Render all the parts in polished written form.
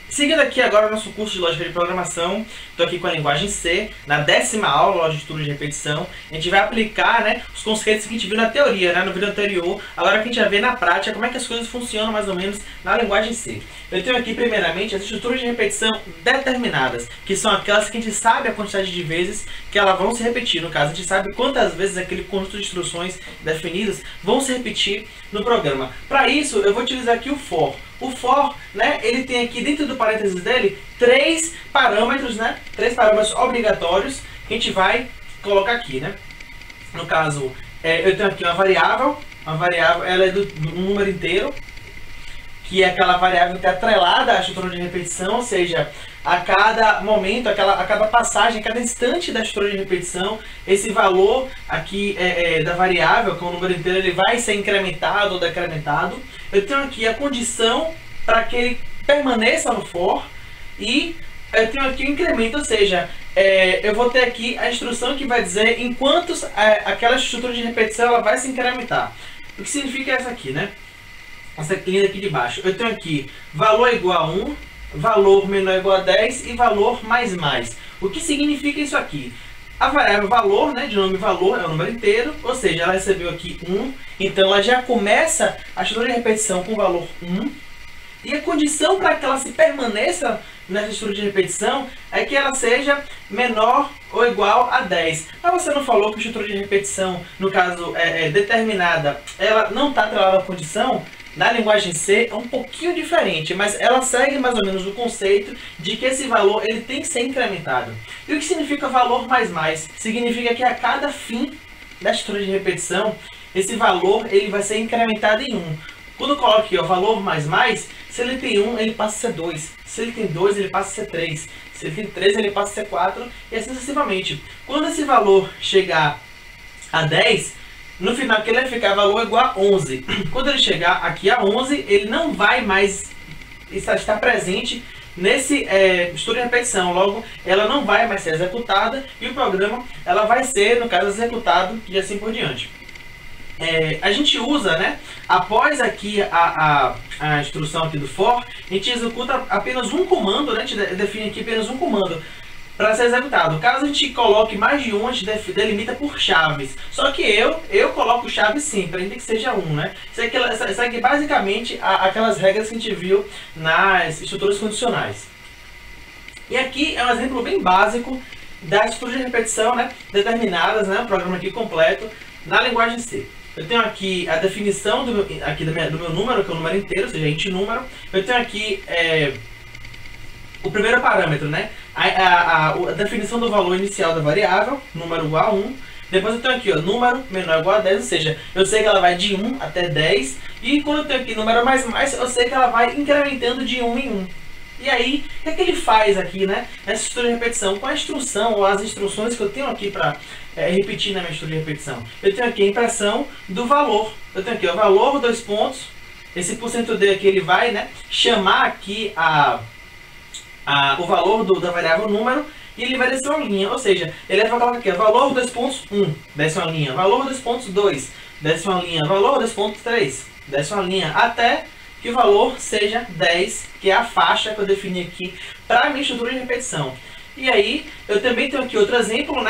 Seguindo aqui agora o nosso curso de Lógica de Programação, estou aqui com a linguagem C, na 10ª aula, Lógica de Estudo de Repetição. A gente vai aplicar, os conceitos que a gente viu na teoria, no vídeo anterior. Agora que a gente vai ver na prática como é que as coisas funcionam mais ou menos na linguagem C. Eu tenho aqui primeiramente as estruturas de repetição determinadas, que são aquelas que a gente sabe a quantidade de vezes que elas vão se repetir. No caso, a gente sabe quantas vezes aquele conjunto de instruções definidas vão se repetir no programa. Para isso, eu vou utilizar aqui o for. O for, ele tem aqui dentro do parênteses dele três parâmetros obrigatórios que a gente vai colocar aqui, No caso, eu tenho aqui uma variável ela é do número inteiro, que é aquela variável que está atrelada à estrutura de repetição, ou seja, a cada momento, a cada passagem, a cada instante da estrutura de repetição, esse valor aqui da variável, que é o número inteiro, ele vai ser incrementado ou decrementado. Eu tenho aqui a condição para que ele permaneça no for, e eu tenho aqui o incremento, ou seja, eu vou ter aqui a instrução que vai dizer em quantos aquela estrutura de repetição ela vai se incrementar. O que significa essa aqui, Essa linha aqui de baixo. Eu tenho aqui valor igual a 1, valor menor ou igual a 10 e valor mais mais. O que significa isso aqui? A variável valor, de nome valor, é o número inteiro, ou seja, ela recebeu aqui 1, então ela já começa a estrutura de repetição com o valor 1, e a condição para que ela se permaneça nessa estrutura de repetição é que ela seja menor ou igual a 10. Mas você não falou que a estrutura de repetição, no caso determinada, ela não está atrelada à condição? Na linguagem C é um pouquinho diferente, mas ela segue mais ou menos o conceito de que esse valor ele tem que ser incrementado. E o que significa valor mais mais? Significa que a cada fim da estrutura de repetição, esse valor ele vai ser incrementado em 1. Quando eu coloco aqui o valor mais mais, se ele tem 1, ele passa a ser 2. Se ele tem 2, ele passa a ser 3. Se ele tem 3, ele passa a ser 4 e assim sucessivamente. Quando esse valor chegar a 10, no final aqui ele vai ficar valor igual a 11. Quando ele chegar aqui a 11, ele não vai mais estar presente nesse estrutura de repetição. Logo, ela não vai mais ser executada e o programa ela vai ser, no caso, executado e assim por diante. A gente usa, após aqui a instrução aqui do for, a gente executa apenas um comando, a gente define aqui apenas um comando para ser executado. Caso a gente coloque mais de um, a gente delimita por chaves. Só que eu coloco chave sempre, ainda que seja um, Isso aqui basicamente aquelas regras que a gente viu nas estruturas condicionais. E aqui é um exemplo bem básico das estruturas de repetição, determinadas, o programa aqui completo na linguagem C. Eu tenho aqui a definição do meu número, que é o número inteiro, ou seja, int número. Eu tenho aqui o primeiro parâmetro, a definição do valor inicial da variável, número igual a 1. Depois eu tenho aqui, número menor ou igual a 10, ou seja, eu sei que ela vai de 1 até 10. E quando eu tenho aqui número mais mais, eu sei que ela vai incrementando de 1 em 1. E aí, o que ele faz aqui, nessa estrutura de repetição? Com a instrução, ou as instruções que eu tenho aqui para repetir na minha estrutura de repetição. Eu tenho aqui a impressão do valor. Eu tenho aqui o valor, dois pontos. Esse %d aqui, ele vai chamar aqui o valor da variável número, e ele vai descer uma linha, ou seja, ele vai colocar aqui, valor 2 pontos 1, desce uma linha, valor 2 pontos 2, desce uma linha, valor 2 pontos 3, desce uma linha, até que o valor seja 10, que é a faixa que eu defini aqui para a minha estrutura de repetição. E aí, eu também tenho aqui outro exemplo,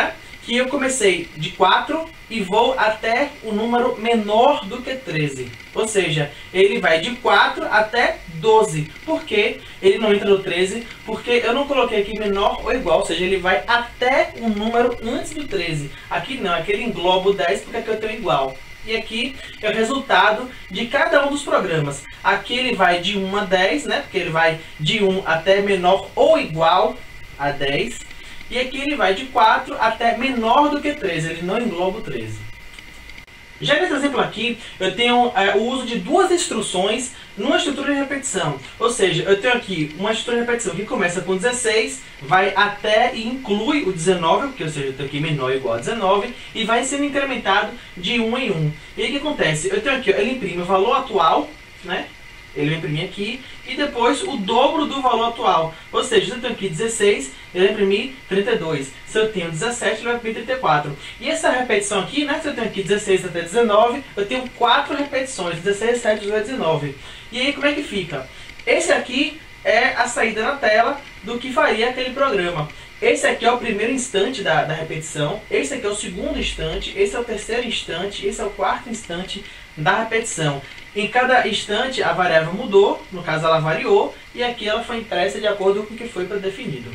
que eu comecei de 4 e vou até o número menor do que 13. Ou seja, ele vai de 4 até 12. Por que ele não entra no 13? Porque eu não coloquei aqui menor ou igual, ou seja, ele vai até um número antes do 13. Aqui não, aqui ele engloba o 10 porque aqui eu tenho igual. E aqui é o resultado de cada um dos programas. Aqui ele vai de 1 a 10, porque ele vai de 1 até menor ou igual a 10. E aqui ele vai de 4 até menor do que 13, ele não engloba o 13. Já nesse exemplo aqui, eu tenho o uso de duas instruções numa estrutura de repetição. Ou seja, eu tenho aqui uma estrutura de repetição que começa com 16, vai até e inclui o 19, porque ou seja, eu tenho aqui menor ou igual a 19, e vai sendo incrementado de 1 em 1. E aí o que acontece? Eu tenho aqui, ele imprime o valor atual, ele vai imprimir aqui, e depois o dobro do valor atual. Ou seja, se eu tenho aqui 16, ele vai imprimir 32. Se eu tenho 17, ele vai imprimir 34. E essa repetição aqui, se eu tenho aqui 16 até 19, eu tenho 4 repetições, 16, 17, 18, 19. E aí como é que fica? Esse aqui é a saída na tela do que faria aquele programa. Esse aqui é o primeiro instante da repetição, esse aqui é o segundo instante, esse é o terceiro instante, esse é o quarto instante da repetição. Em cada instante a variável mudou, no caso ela variou, e aqui ela foi impressa de acordo com o que foi predefinido.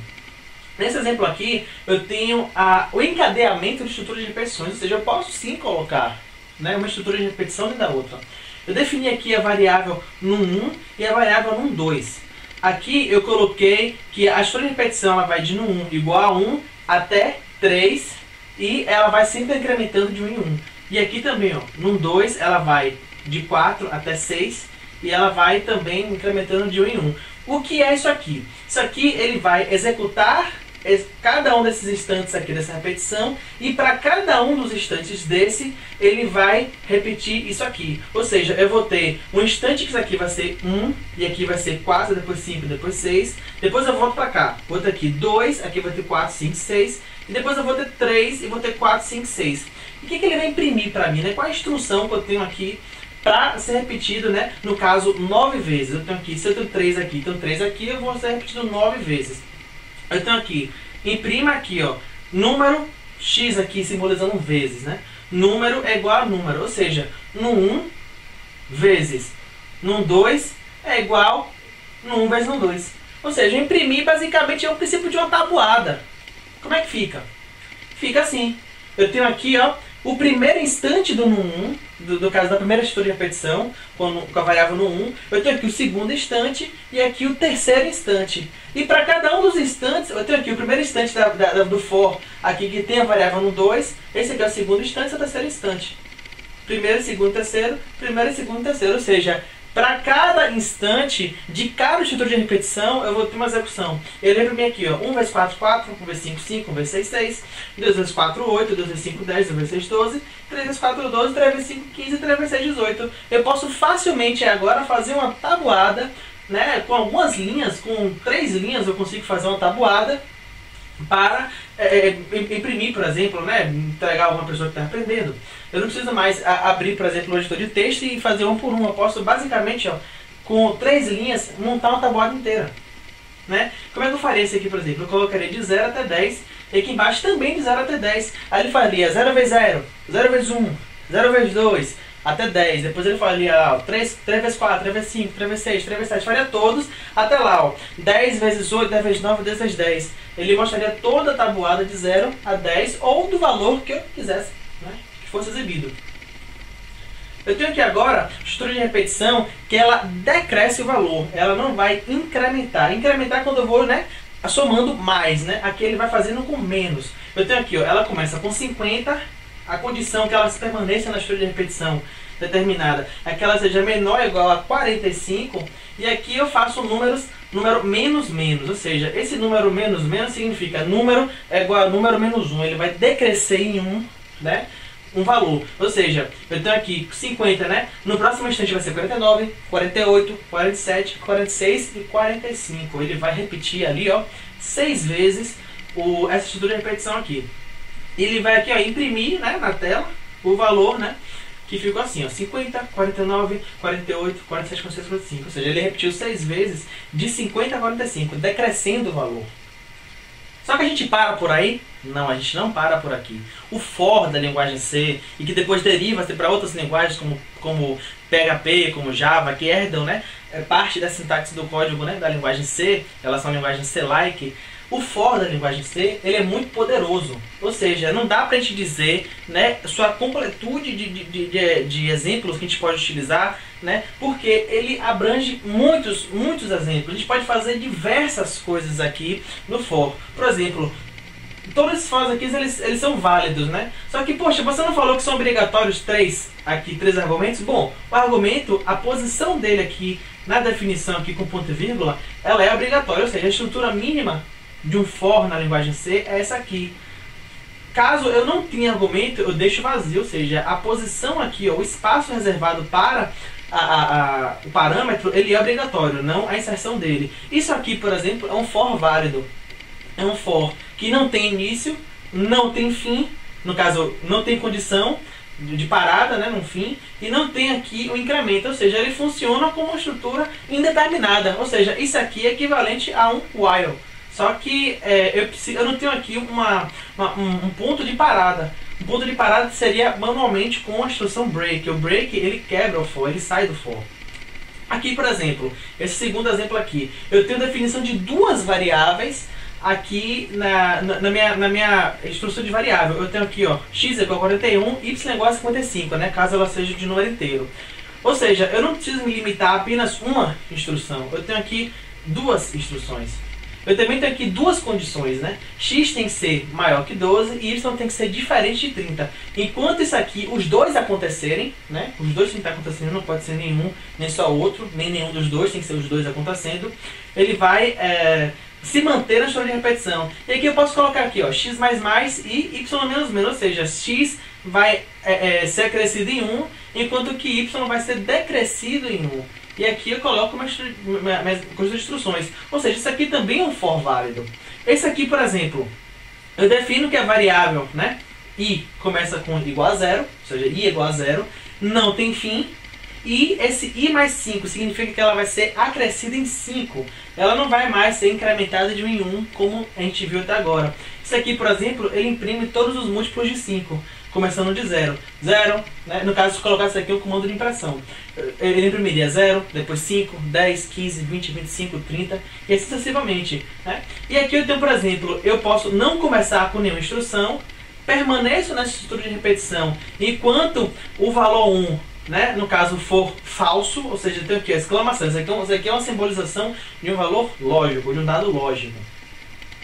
Nesse exemplo aqui, eu tenho o encadeamento de estrutura de repetições, ou seja, eu posso sim colocar, né, uma estrutura de repetição dentro da outra. Eu defini aqui a variável num1 e a variável num2. Aqui eu coloquei que a estrutura de repetição ela vai de num1 igual a 1 até 3 e ela vai sempre incrementando de 1 em 1. E aqui também, ó, num2 ela vai de 4 até 6 e ela vai também incrementando de 1 em 1. O que é isso aqui? Isso aqui ele vai executar cada um desses instantes aqui dessa repetição e para cada um dos instantes desse ele vai repetir isso aqui. Ou seja, eu vou ter um instante que isso aqui vai ser 1 e aqui vai ser 4, depois 5, depois 6. Depois eu volto para cá, vou ter aqui 2, aqui vai ter 4, 5, 6 e depois eu vou ter 3 e vou ter 4, 5, 6. E o que ele vai imprimir para mim, né? Qual a instrução que eu tenho aqui para ser repetido, né? No caso, 9 vezes. Eu tenho aqui, se eu tenho 3 aqui, então 3 aqui, eu vou ser repetido 9 vezes. Eu tenho aqui, imprima aqui, ó, número x aqui simbolizando vezes, né? Número é igual a número, ou seja, no 1 vezes no 2 é igual no 1 vezes no 2. Ou seja, imprimir basicamente é o princípio de uma tabuada. Como é que fica? Fica assim. Eu tenho aqui, ó, o primeiro instante do num1, do caso da primeira estrutura de repetição, com a variável num1, eu tenho aqui o segundo instante e aqui o terceiro instante. E para cada um dos instantes, eu tenho aqui o primeiro instante do for, aqui que tem a variável num2, esse aqui é o segundo instante, esse é o terceiro instante. Primeiro, segundo, terceiro, primeiro, segundo, terceiro, ou seja, para cada instante de cada estrutura de repetição, eu vou ter uma execução. Eu lembro bem aqui, ó, 1 vezes 4, 4, 1 vezes 5, 5, 1 vezes 6, 6, 2 vezes 4, 8, 2 vezes 5, 10, 2 vezes 6, 12, 3 vezes 4, 12, 3 vezes 5, 15, 3 vezes 6, 18. Eu posso facilmente agora fazer uma tabuada, né, com algumas linhas, com 3 linhas eu consigo fazer uma tabuada para imprimir, por exemplo, né, entregar a uma pessoa que está aprendendo. Eu não preciso mais abrir, por exemplo, o editor de texto e fazer um por um. Eu posso basicamente, ó, com 3 linhas, montar uma tabuada inteira. Né? Como é que eu faria isso aqui, por exemplo? Eu colocaria de 0 até 10 e aqui embaixo também de 0 até 10. Aí ele faria 0 vezes 0, 0 vezes 1, 0 vezes 2, até 10. Depois ele faria ó, 3 vezes 4, 3 vezes 5, 3 vezes 6, 3 vezes 7. Faria todos até lá. Ó, 10 vezes 8, 10 vezes 9, 10 vezes 10. Ele mostraria toda a tabuada de 0 a 10 ou do valor que eu quisesse, né, que fosse exibido. Eu tenho aqui agora a estrutura de repetição que ela decresce o valor. Ela não vai incrementar. Incrementar quando eu vou, né, somando mais, né? Aqui ele vai fazendo com menos. Eu tenho aqui, ó, ela começa com 50. A condição que ela permaneça na estrutura de repetição determinada é que ela seja menor ou igual a 45. E aqui eu faço número menos menos. Ou seja, esse número menos menos significa número é igual a número menos 1. Ele vai decrescer em 1, né? Um valor, ou seja, eu tenho aqui 50, né? No próximo instante vai ser 49, 48, 47, 46 e 45. Ele vai repetir ali, ó, 6 vezes essa estrutura de repetição aqui. E ele vai aqui, ó, imprimir, né, na tela o valor, né, que ficou assim, ó, 50, 49, 48, 47, 46, 45. Ou seja, ele repetiu 6 vezes de 50 a 45, decrescendo o valor. Só que a gente para por aí? Não, a gente não para por aqui. O for da linguagem C, e que depois deriva-se para outras linguagens como PHP, como Java, que herdam, né, parte da sintaxe do código, né, da linguagem C, elas são linguagens C-like. O for da linguagem C, ele é muito poderoso. Ou seja, não dá para a gente dizer, né, sua completude de exemplos que a gente pode utilizar, né, porque ele abrange muitos exemplos. A gente pode fazer diversas coisas aqui no for. Por exemplo, todos esses fors aqui, eles são válidos, né? Só que, poxa, você não falou que são obrigatórios 3 argumentos? Bom, o argumento, a posição dele aqui na definição aqui com ponto e vírgula, ela é obrigatória. Ou seja, a estrutura mínima de um for na linguagem C é essa aqui. Caso eu não tenha argumento, eu deixo vazio, ou seja, a posição aqui, ó, o espaço reservado para o parâmetro, ele é obrigatório, não a inserção dele. Isso aqui, por exemplo, é um for válido. É um for que não tem início, não tem fim, no caso, não tem condição, de parada, né, no fim, e não tem aqui o incremento, ou seja, ele funciona como uma estrutura indeterminada, ou seja, isso aqui é equivalente a um while, só que eu não tenho aqui um ponto de parada. Um ponto de parada seria manualmente com a instrução break. O break, ele quebra o for, ele sai do for. Aqui, por exemplo, esse segundo exemplo aqui, eu tenho definição de duas variáveis aqui na minha instrução de variável. Eu tenho aqui, ó, x é igual a 41, y é igual a 55, né, caso ela seja de número inteiro. Ou seja, eu não preciso me limitar a apenas uma instrução, eu tenho aqui duas instruções. Eu também tenho aqui duas condições, né? X tem que ser maior que 12 e Y tem que ser diferente de 30. Enquanto isso aqui, os dois acontecerem, né? Os dois tem que estar acontecendo, não pode ser nenhum, nem só outro, nem nenhum dos dois, tem que ser os dois acontecendo. Ele vai se manter na história de repetição. E aqui eu posso colocar aqui, ó, x++ e y menos menos, ou seja, x vai ser acrescido em 1, enquanto que y vai ser decrescido em 1. E aqui eu coloco uma coisa de instruções. Ou seja, isso aqui também é um for válido. Esse aqui, por exemplo, eu defino que a variável, né, i começa com igual a 0, ou seja, i é igual a 0, não tem fim. E esse i mais 5 significa que ela vai ser acrescida em 5. Ela não vai mais ser incrementada de 1 em 1, como a gente viu até agora. Isso aqui, por exemplo, ele imprime todos os múltiplos de 5. Começando de 0. 0, né? No caso, se colocasse aqui o comando de impressão, ele imprimiria 0, depois 5, 10, 15, 20, 25, 30 e assim sucessivamente, né? E aqui eu tenho, por exemplo, eu posso não começar com nenhuma instrução, permaneço nessa estrutura de repetição enquanto o valor 1, né, no caso, for falso, ou seja, tem o que? Exclamação. Isso aqui é uma simbolização de um valor lógico, de um dado lógico.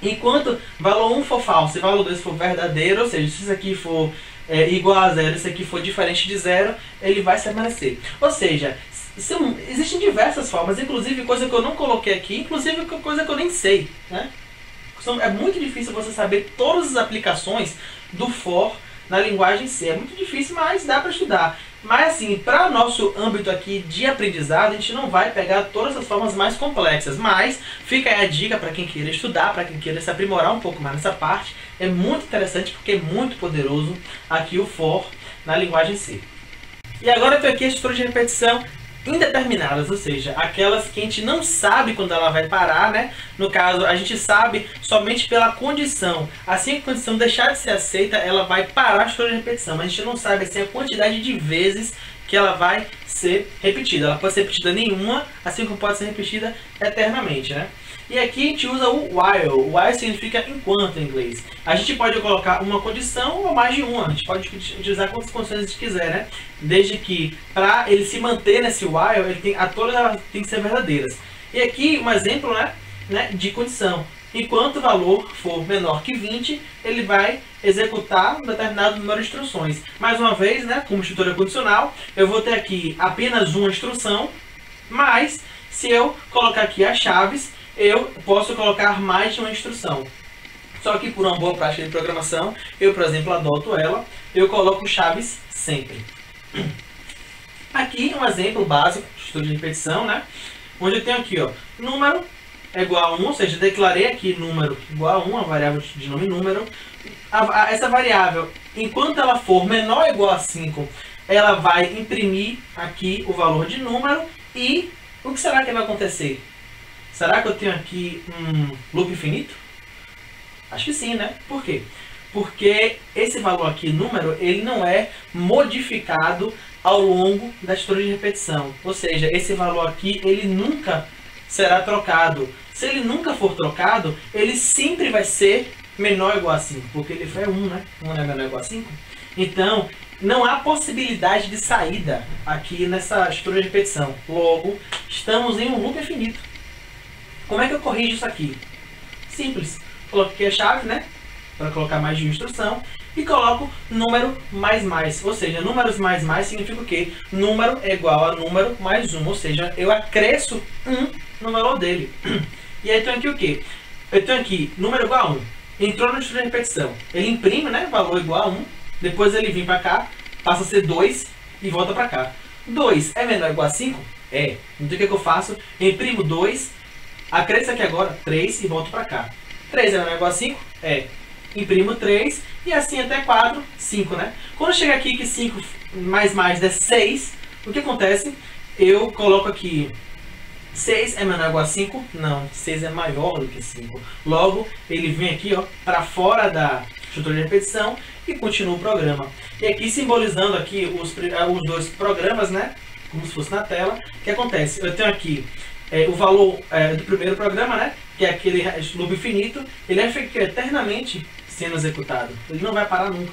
Enquanto valor 1 for falso e valor 2 for verdadeiro, ou seja, se isso aqui for igual a 0, se aqui for diferente de 0, ele vai permanecer. Ou seja, existem diversas formas, inclusive coisa que eu não coloquei aqui, inclusive coisa que eu nem sei, né? É muito difícil você saber todas as aplicações do for na linguagem C. É muito difícil, mas dá para estudar. Mas assim, para o nosso âmbito aqui de aprendizado, a gente não vai pegar todas as formas mais complexas. Mas fica aí a dica para quem queira estudar, para quem queira se aprimorar um pouco mais nessa parte. É muito interessante porque é muito poderoso aqui o for na linguagem C. E agora eu tenho aqui a estrutura de repetição indeterminadas, ou seja, aquelas que a gente não sabe quando ela vai parar, né? No caso, a gente sabe somente pela condição. Assim que a condição deixar de ser aceita, ela vai parar a estrutura de repetição, mas a gente não sabe assim, a quantidade de vezes que ela vai ser repetida. Ela pode ser repetida nenhuma, assim como pode ser repetida eternamente, né? E aqui a gente usa o while. O while significa enquanto em inglês. A gente pode colocar uma condição ou mais de uma. A gente pode utilizar quantas condições a gente quiser, né? Desde que, para ele se manter nesse while, todas elas têm que ser verdadeiras. E aqui um exemplo, né, de condição. Enquanto o valor for menor que 20, ele vai executar um determinado número de instruções. Mais uma vez, né, como estrutura condicional, eu vou ter aqui apenas uma instrução, mas se eu colocar aqui as chaves, eu posso colocar mais de uma instrução. Só que por uma boa prática de programação, eu, por exemplo, adoto ela, eu coloco chaves sempre. Aqui um exemplo básico de estrutura de repetição, né? Onde eu tenho aqui, ó, número é igual a 1, ou seja, declarei aqui número igual a 1, a variável de nome número. Essa variável, enquanto ela for menor ou igual a 5, ela vai imprimir aqui o valor de número. E o que será que vai acontecer? Será que eu tenho aqui um loop infinito? Acho que sim, né? Por quê? Porque esse valor aqui, número, ele não é modificado ao longo da estrutura de repetição. Ou seja, esse valor aqui, ele nunca será trocado. Se ele nunca for trocado, ele sempre vai ser menor ou igual a 5. Porque ele foi 1, né? 1 não é menor ou igual a 5. Então, não há possibilidade de saída aqui nessa estrutura de repetição. Logo, estamos em um loop infinito. Como é que eu corrijo isso aqui? Simples. Coloco aqui a chave, né? Para colocar mais de uma instrução. E coloco número mais. Ou seja, números mais significa o quê? Número é igual a número mais 1. Ou seja, eu acresço 1 no valor dele. E aí eu tenho aqui o quê? Eu tenho aqui número igual a 1. Entrou na estrutura de repetição. Ele imprime, né? Valor igual a 1. Depois ele vem para cá, passa a ser 2 e volta para cá. 2 é menor ou igual a 5? É. Então o que eu faço? Eu imprimo 2. Acresce aqui agora 3 e volto para cá. 3 é menor ou igual a 5? É. imprimo 3, e assim até 4, 5, né? Quando chega aqui que 5 mais der 6, o que acontece? Eu coloco aqui 6 é menor ou igual a 5? Não, 6 é maior do que 5. Logo, ele vem aqui, ó, para fora da estrutura de repetição e continua o programa. E aqui simbolizando aqui os dois programas, né? Como se fosse na tela. O que acontece? Eu tenho aqui o valor do primeiro programa, né? Que é aquele loop infinito. Ele é eternamente sendo executado. Ele não vai parar nunca.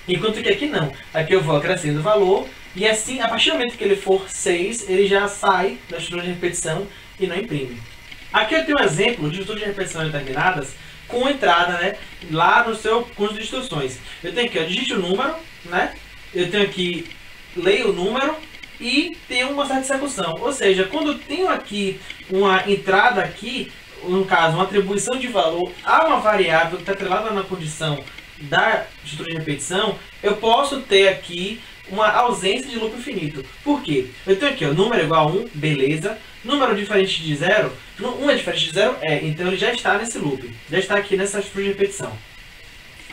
Enquanto que aqui não. Aqui eu vou acrescendo o valor. E assim, a partir do momento que ele for 6, ele já sai da estrutura de repetição e não imprime. Aqui eu tenho um exemplo de estrutura de repetição determinadas com entrada, né, lá no seu conjunto de instruções. Eu tenho aqui, ó, digite o número, né? Eu tenho aqui, leia o número e tenho uma certa execução. Ou seja, quando eu tenho aqui uma entrada aqui, no caso, uma atribuição de valor a uma variável que está atrelada na condição da estrutura de repetição, eu posso ter aqui uma ausência de loop infinito. Por quê? Eu tenho aqui, ó, número igual a 1, beleza. Número diferente de 0, 1 é diferente de 0? É, então ele já está nesse loop. Já está aqui nessa estrutura de repetição.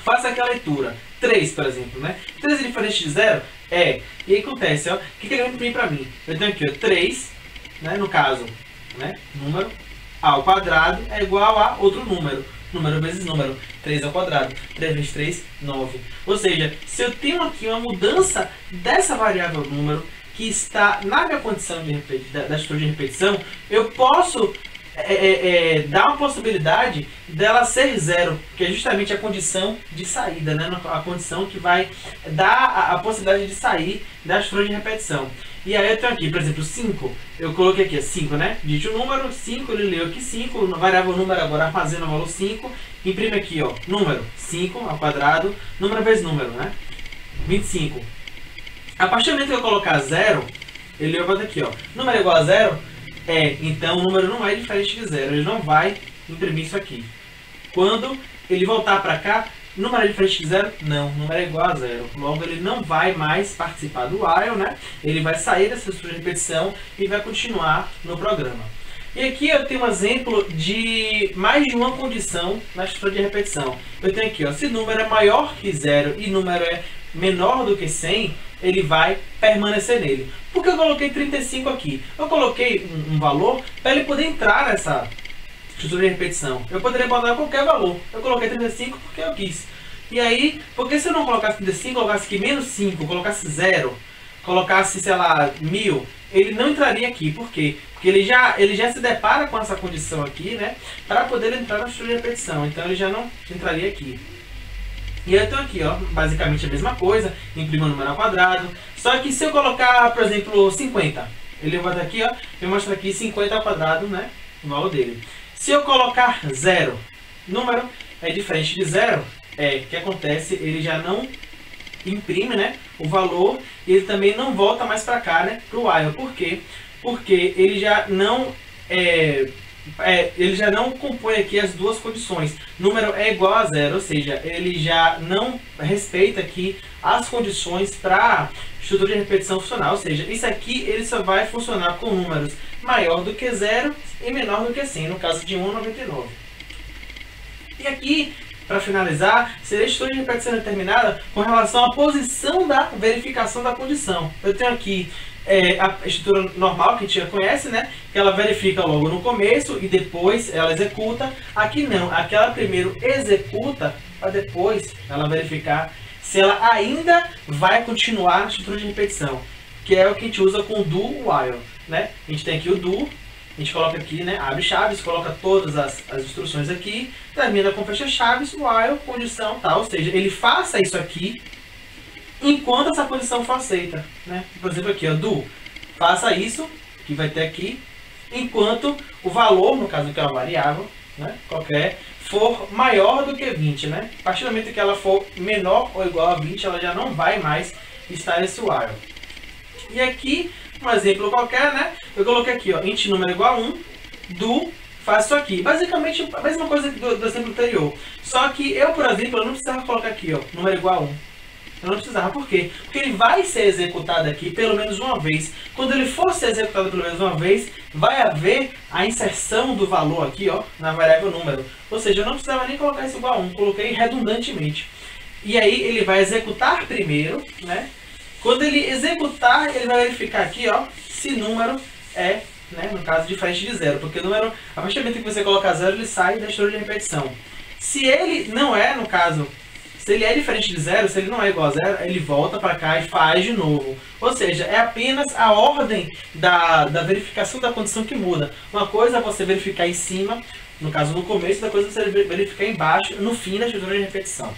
Faça aqui a leitura. 3, por exemplo, né? 3 é diferente de 0? É. E aí acontece, ó, o que ele vai imprimir para mim? Eu tenho aqui, ó, 3, né, no caso, né, número ao quadrado é igual a outro número. Número vezes número, 3 ao quadrado, 3 vezes 3, 9. Ou seja, se eu tenho aqui uma mudança dessa variável número, que está na minha condição da estrutura de repetição, eu posso dar uma possibilidade dela ser 0, que é justamente a condição de saída, né? A condição que vai dar a possibilidade de sair da estrutura de repetição. E aí eu tenho aqui, por exemplo, 5, eu coloquei aqui 5, né? Digite o número, 5, ele leu aqui 5, variável número agora armazena o valor 5, imprime aqui, ó, número, 5 ao quadrado, número vezes número, né? 25. A partir do momento que eu colocar 0, ele vai aqui, ó, número igual a 0, então o número não é diferente de 0, ele não vai imprimir isso aqui. Quando ele voltar para cá, número é diferente de 0? Não, número é igual a 0. Logo, ele não vai mais participar do while, né? Ele vai sair dessa estrutura de repetição e vai continuar no programa. E aqui eu tenho um exemplo de mais de uma condição na estrutura de repetição. Eu tenho aqui, ó, se número é maior que 0 e número é menor do que 100, ele vai permanecer nele. Por que eu coloquei 35 aqui? Eu coloquei um valor para ele poder entrar nessa estrutura de repetição. Eu poderia botar qualquer valor. Eu coloquei 35 porque eu quis. E aí, porque se eu não colocasse 35, colocasse aqui menos 5, colocasse 0, colocasse, sei lá, 1000, ele não entraria aqui. Por quê? Porque ele já se depara com essa condição aqui, né? Para poder entrar na estrutura de repetição. Então ele já não entraria aqui. E eu tenho aqui, ó, basicamente a mesma coisa, imprimo o número ao quadrado. Só que se eu colocar, por exemplo, 50, ele vai aqui, ó, eu mostro aqui 50 ao quadrado, né? O valor dele. Se eu colocar 0, número é diferente de 0, o que acontece? Ele já não imprime, né, o valor e ele também não volta mais para cá, né, para o while. Por quê? Porque ele já não compõe aqui as duas condições. Número é igual a 0, ou seja, ele já não respeita aqui as condições para estrutura de repetição funcionar. Ou seja, isso aqui ele só vai funcionar com números maior do que 0 e menor do que 100, no caso de 1 a 99. E aqui, para finalizar, seria a estrutura de repetição determinada com relação à posição da verificação da condição. Eu tenho aqui a estrutura normal que a gente já conhece, né? Que ela verifica logo no começo e depois ela executa. Aqui não, aqui ela primeiro executa para depois ela verificar se ela ainda vai continuar na estrutura de repetição, que é o que a gente usa com o do while, né? A gente tem aqui o do, a gente coloca aqui, né, abre chaves, coloca todas as instruções aqui, termina com fecha chaves, while, condição, tal, ou seja, ele faça isso aqui enquanto essa condição for aceita, né? Por exemplo aqui, ó, do, faça isso, que vai ter aqui, enquanto o valor, no caso que é uma variável, né, qualquer, for maior do que 20, né? A partir do momento que ela for menor ou igual a 20, ela já não vai mais estar nesse while. E aqui, um exemplo qualquer, né? Eu coloquei aqui, ó, int número igual a 1, do, faz isso aqui. Basicamente a mesma coisa do exemplo anterior. Só que eu, por exemplo, eu não precisava colocar aqui, ó, número igual a 1. Eu não precisava. Por quê? Porque ele vai ser executado aqui pelo menos uma vez. Quando ele for ser executado pelo menos uma vez, vai haver a inserção do valor aqui, ó, na variável número. Ou seja, eu não precisava nem colocar isso igual a 1, coloquei redundantemente. E aí ele vai executar primeiro, né? Quando ele executar, ele vai verificar aqui, ó, se número é, né, no caso, diferente de zero. Porque o número, a partir do momento que você colocar zero, ele sai da estrutura de repetição. Se ele não é, no caso, se ele é diferente de zero, se ele não é igual a zero, ele volta para cá e faz de novo. Ou seja, é apenas a ordem da verificação da condição que muda. Uma coisa é você verificar em cima, no caso no começo, outra coisa é você verificar embaixo, no fim da estrutura de repetição.